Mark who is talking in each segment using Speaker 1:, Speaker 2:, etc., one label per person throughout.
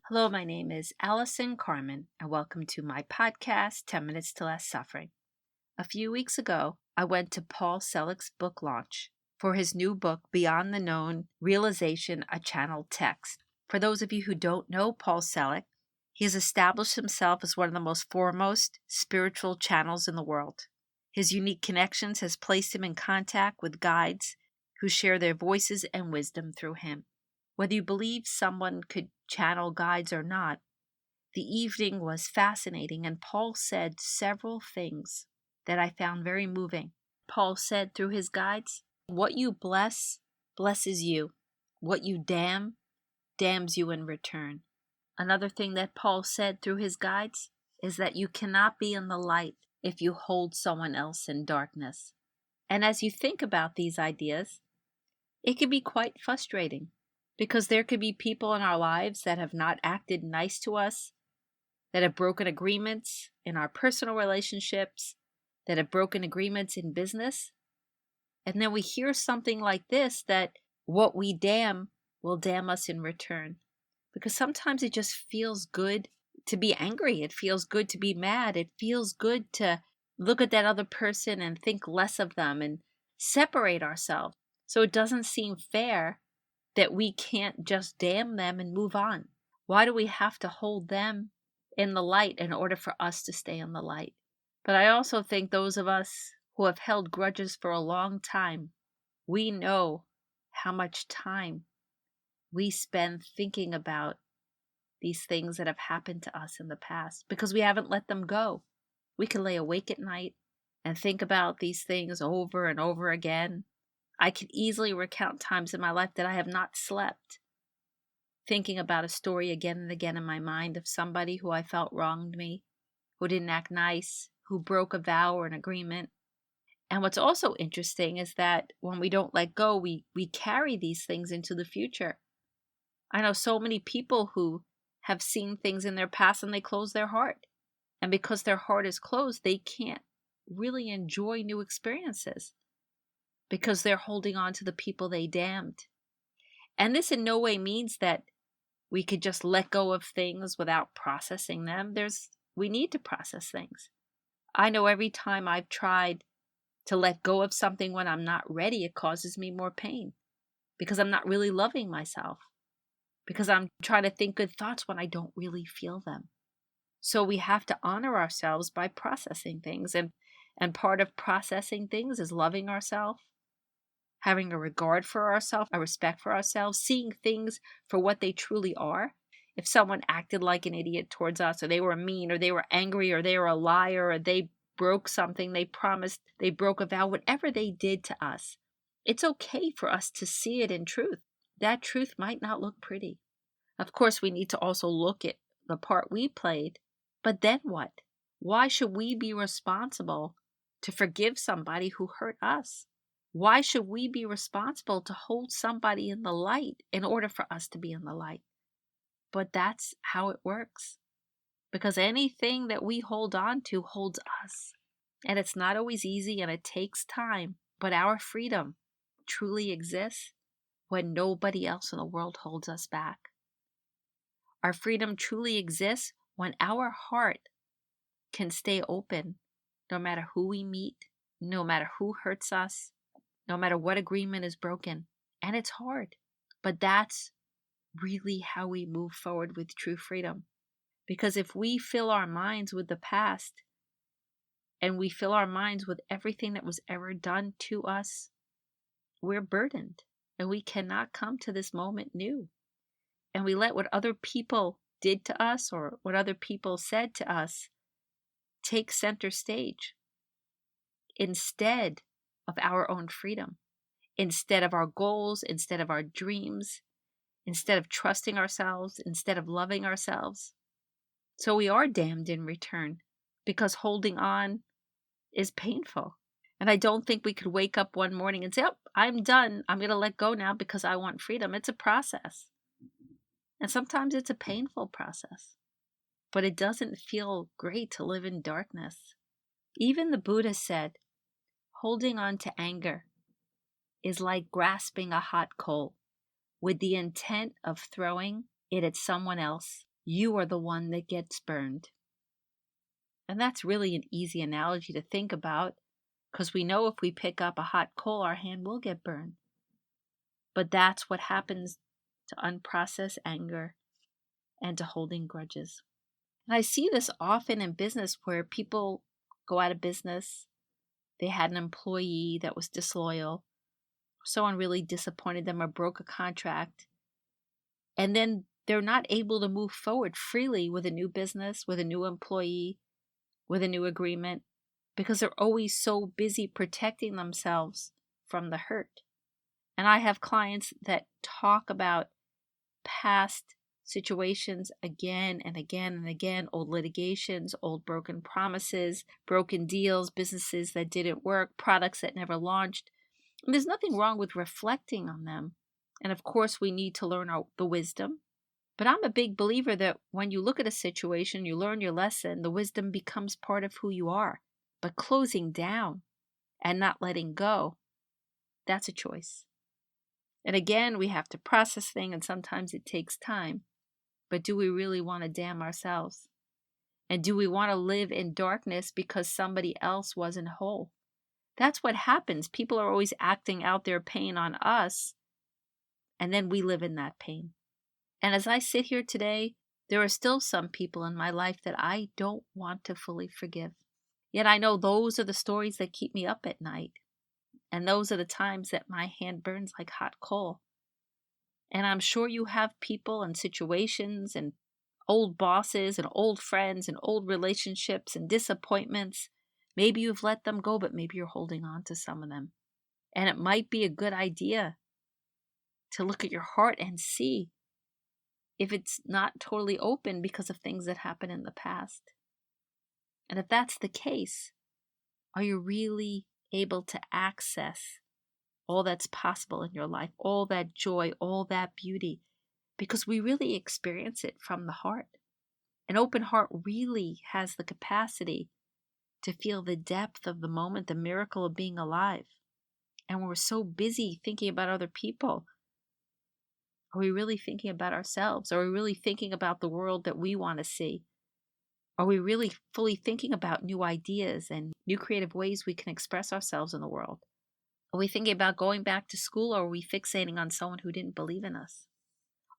Speaker 1: Hello, my name is Allison Carmen, and welcome to my podcast, 10 Minutes to Less Suffering. A few weeks ago, I went to Paul Selig's book launch for his new book, Beyond the Known, Realization, a Channeled Text. For those of you who don't know Paul Selig, he has established himself as one of the most foremost spiritual channels in the world. His unique connections has placed him in contact with guides who share their voices and wisdom through him. Whether you believe someone could channel guides or not, the evening was fascinating, and Paul said several things that I found very moving. Paul said through his guides, what you bless, blesses you. What you damn, damns you in return. Another thing that Paul said through his guides is that you cannot be in the light if you hold someone else in darkness. And as you think about these ideas, it can be quite frustrating. Because there could be people in our lives that have not acted nice to us, that have broken agreements in our personal relationships, that have broken agreements in business. And then we hear something like this, that what we damn will damn us in return. Because sometimes it just feels good to be angry. It feels good to be mad. It feels good to look at that other person and think less of them and separate ourselves. So it doesn't seem fair that we can't just damn them and move on. Why do we have to hold them in the light in order for us to stay in the light? But I also think those of us who have held grudges for a long time, we know how much time we spend thinking about these things that have happened to us in the past because we haven't let them go. We can lay awake at night and think about these things over and over again. I could easily recount times in my life that I have not slept, thinking about a story again and again in my mind of somebody who I felt wronged me, who didn't act nice, who broke a vow or an agreement. And what's also interesting is that when we don't let go, we carry these things into the future. I know so many people who have seen things in their past and they close their heart. And because their heart is closed, they can't really enjoy new experiences, because they're holding on to the people they damned. And this in no way means that we could just let go of things without processing them. We need to process things. I know every time I've tried to let go of something when I'm not ready, it causes me more pain because I'm not really loving myself, because I'm trying to think good thoughts when I don't really feel them. So we have to honor ourselves by processing things. And part of processing things is loving ourselves, having a regard for ourselves, a respect for ourselves, seeing things for what they truly are. If someone acted like an idiot towards us, or they were mean, or they were angry, or they were a liar, or they broke something they promised, they broke a vow, whatever they did to us, it's okay for us to see it in truth. That truth might not look pretty. Of course, we need to also look at the part we played, but then what? Why should we be responsible to forgive somebody who hurt us? Why should we be responsible to hold somebody in the light in order for us to be in the light? But that's how it works. Because anything that we hold on to holds us. And it's not always easy and it takes time. But our freedom truly exists when nobody else in the world holds us back. Our freedom truly exists when our heart can stay open no matter who we meet, no matter who hurts us, no matter what agreement is broken. And it's hard, but that's really how we move forward with true freedom. Because if we fill our minds with the past and we fill our minds with everything that was ever done to us, we're burdened and we cannot come to this moment new. And we let what other people did to us or what other people said to us take center stage instead of our own freedom, instead of our goals, instead of our dreams, instead of trusting ourselves, instead of loving ourselves. So we are damned in return because holding on is painful. And I don't think we could wake up one morning and say, oh, I'm done. I'm going to let go now because I want freedom. It's a process. And sometimes it's a painful process. But it doesn't feel great to live in darkness. Even the Buddha said, holding on to anger is like grasping a hot coal with the intent of throwing it at someone else you are the one that gets burned. And that's really an easy analogy to think about, because we know if we pick up a hot coal, our hand will get burned. But that's what happens to unprocessed anger and to holding grudges. And I see this often in business where people go out of business. They had an employee that was disloyal. Someone really disappointed them or broke a contract. And then they're not able to move forward freely with a new business, with a new employee, with a new agreement, because they're always so busy protecting themselves from the hurt. And I have clients that talk about past situations again and again and again, old litigations, old broken promises, broken deals, businesses that didn't work, products that never launched. And there's nothing wrong with reflecting on them. And of course, we need to learn the wisdom. But I'm a big believer that when you look at a situation, you learn your lesson, the wisdom becomes part of who you are. But closing down and not letting go, that's a choice. And again, we have to process things, and sometimes it takes time. But do we really want to damn ourselves? And do we want to live in darkness because somebody else wasn't whole? That's what happens. People are always acting out their pain on us, and then we live in that pain. And as I sit here today, there are still some people in my life that I don't want to fully forgive. Yet I know those are the stories that keep me up at night. And those are the times that my hand burns like hot coal. And I'm sure you have people and situations and old bosses and old friends and old relationships and disappointments. Maybe you've let them go, but maybe you're holding on to some of them. And it might be a good idea to look at your heart and see if it's not totally open because of things that happened in the past. And if that's the case, are you really able to access all that's possible in your life, all that joy, all that beauty? Because we really experience it from the heart. An open heart really has the capacity to feel the depth of the moment, the miracle of being alive. And we're so busy thinking about other people. Are we really thinking about ourselves? Are we really thinking about the world that we want to see? Are we really fully thinking about new ideas and new creative ways we can express ourselves in the world? Are we thinking about going back to school, or are we fixating on someone who didn't believe in us?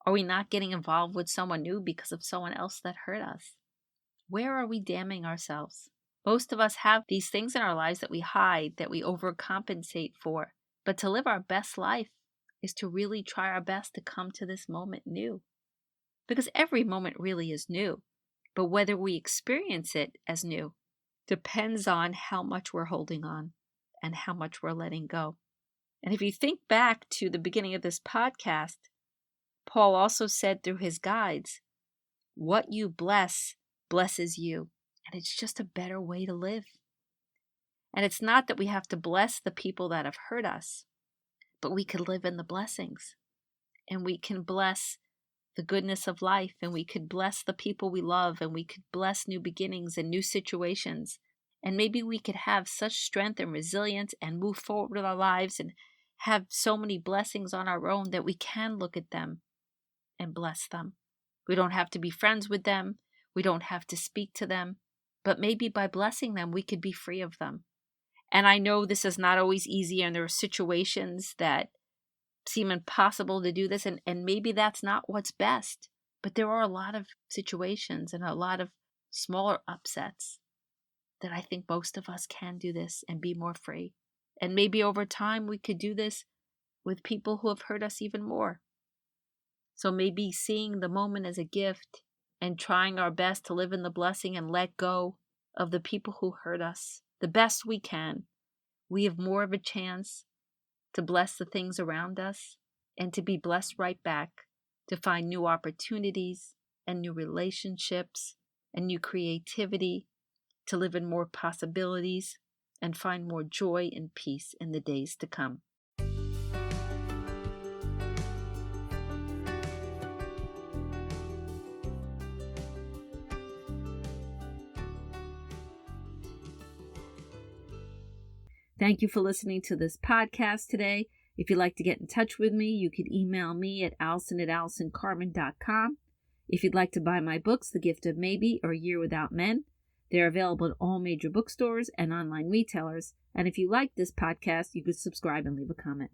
Speaker 1: Are we not getting involved with someone new because of someone else that hurt us? Where are we damning ourselves? Most of us have these things in our lives that we hide, that we overcompensate for. But to live our best life is to really try our best to come to this moment new. Because every moment really is new. But whether we experience it as new depends on how much we're holding on and how much we're letting go. And if you think back to the beginning of this podcast, Paul also said through his guides, what you bless blesses you. And it's just a better way to live. And it's not that we have to bless the people that have hurt us, but we can live in the blessings. And we can bless the goodness of life, and we could bless the people we love, and we could bless new beginnings and new situations. And maybe we could have such strength and resilience and move forward with our lives and have so many blessings on our own that we can look at them and bless them. We don't have to be friends with them. We don't have to speak to them. But maybe by blessing them, we could be free of them. And I know this is not always easy, and there are situations that seem impossible to do this, and maybe that's not what's best. But there are a lot of situations and a lot of smaller upsets that I think most of us can do this and be more free. And maybe over time we could do this with people who have hurt us even more. So maybe seeing the moment as a gift and trying our best to live in the blessing and let go of the people who hurt us the best we can, we have more of a chance to bless the things around us and to be blessed right back, to find new opportunities and new relationships and new creativity, to live in more possibilities and find more joy and peace in the days to come. Thank you for listening to this podcast today. If you'd like to get in touch with me, you can email me at allison@allisoncarmen.com. If you'd like to buy my books, The Gift of Maybe or A Year Without Men, they're available at all major bookstores and online retailers. And if you like this podcast, you could subscribe and leave a comment.